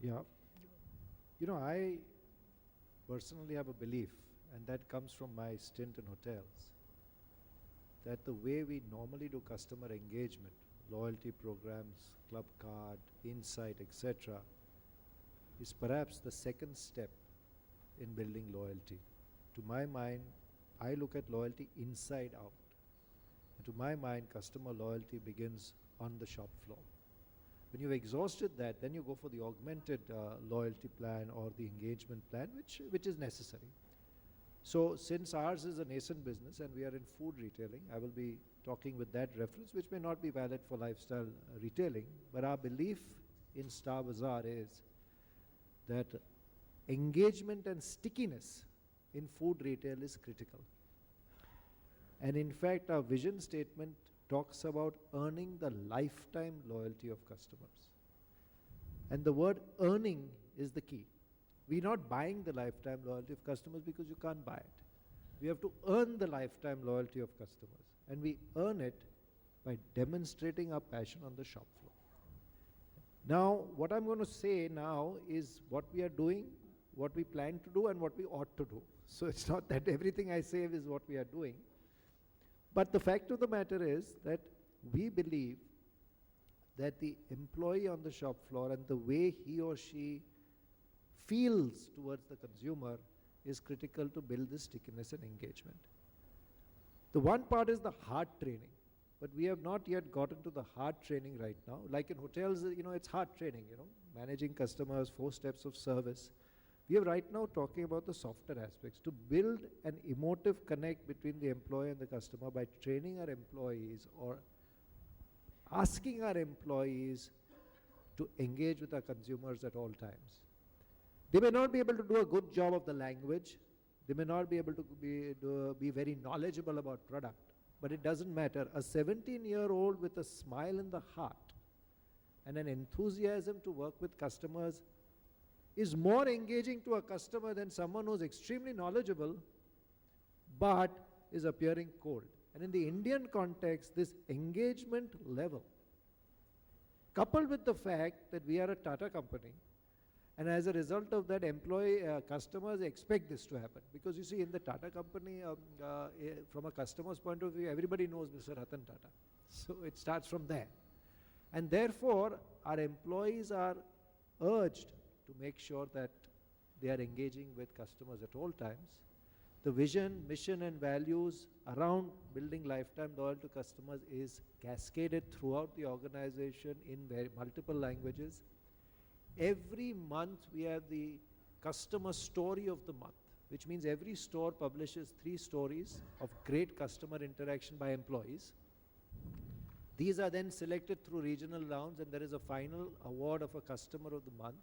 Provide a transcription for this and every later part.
Yeah. I personally have a belief, and that comes from my stint in hotels, that the way we normally do customer engagement, loyalty programs, club card, insight, etc., is perhaps the second step in building loyalty. To my mind, I look at loyalty inside out. And to my mind, customer loyalty begins on the shop floor. When you've exhausted that, then you go for the augmented loyalty plan or the engagement plan, which is necessary. So since ours is a nascent business and we are in food retailing, I will be talking with that reference, which may not be valid for lifestyle retailing, but our belief in Star Bazaar is that engagement and stickiness in food retail is critical. And in fact, our vision statement talks about earning the lifetime loyalty of customers. And the word earning is the key. We're not buying the lifetime loyalty of customers because you can't buy it. We have to earn the lifetime loyalty of customers. And we earn it by demonstrating our passion on the shop floor. Now, what I'm going to say now is what we are doing, what we plan to do, and what we ought to do. So it's not that everything I say is what we are doing. But the fact of the matter is that we believe that the employee on the shop floor and the way he or she feels towards the consumer is critical to build this stickiness and engagement. The one part is the hard training, but we have not yet gotten to the hard training right now. Like in hotels, it's hard training, managing customers, 4 steps of service. We are right now talking about the softer aspects, to build an emotive connect between the employee and the customer by training our employees or asking our employees to engage with our consumers at all times. They may not be able to do a good job of the language. They may not be able to be very knowledgeable about product, but it doesn't matter. A 17-year-old with a smile in the heart and an enthusiasm to work with customers is more engaging to a customer than someone who's extremely knowledgeable but is appearing cold. And in the Indian context, this engagement level, coupled with the fact that we are a Tata company, and as a result of that, customers expect this to happen. Because you see, in the Tata company, from a customer's point of view, everybody knows Mr. Ratan Tata. So it starts from there. And therefore, our employees are urged to make sure that they are engaging with customers at all times. The vision, mission, and values around building lifetime loyalty to customers is cascaded throughout the organization in multiple languages. Every month we have the customer story of the month, which means every store publishes 3 stories of great customer interaction by employees. These are then selected through regional rounds, and there is a final award of a customer of the month,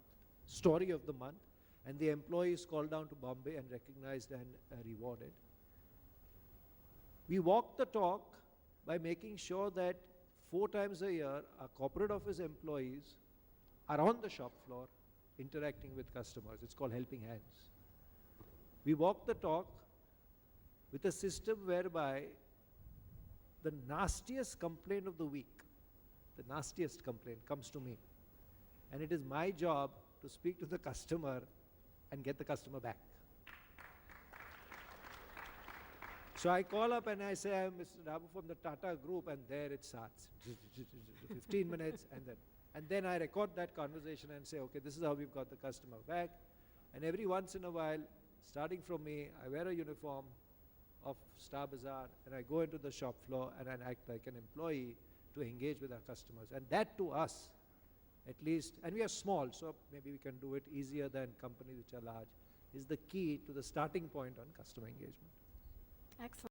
story of the month, and the employee is called down to Bombay and recognized and rewarded. We walk the talk by making sure that 4 times a year our corporate office employees are on the shop floor interacting with customers. It's called helping hands. We walk the talk with a system whereby the nastiest complaint of the week, the nastiest complaint comes to me. And it is my job to speak to the customer and get the customer back. So I call up and I say, I'm Mr. Dabu from the Tata Group, and there it starts. 15 minutes, and then I record that conversation and say, okay, this is how we've got the customer back. And every once in a while, starting from me, I wear a uniform of Star Bazaar, and I go into the shop floor and I act like an employee to engage with our customers. And that to us, at least, and we are small, so maybe we can do it easier than companies which are large, is the key to the starting point on customer engagement. Excellent.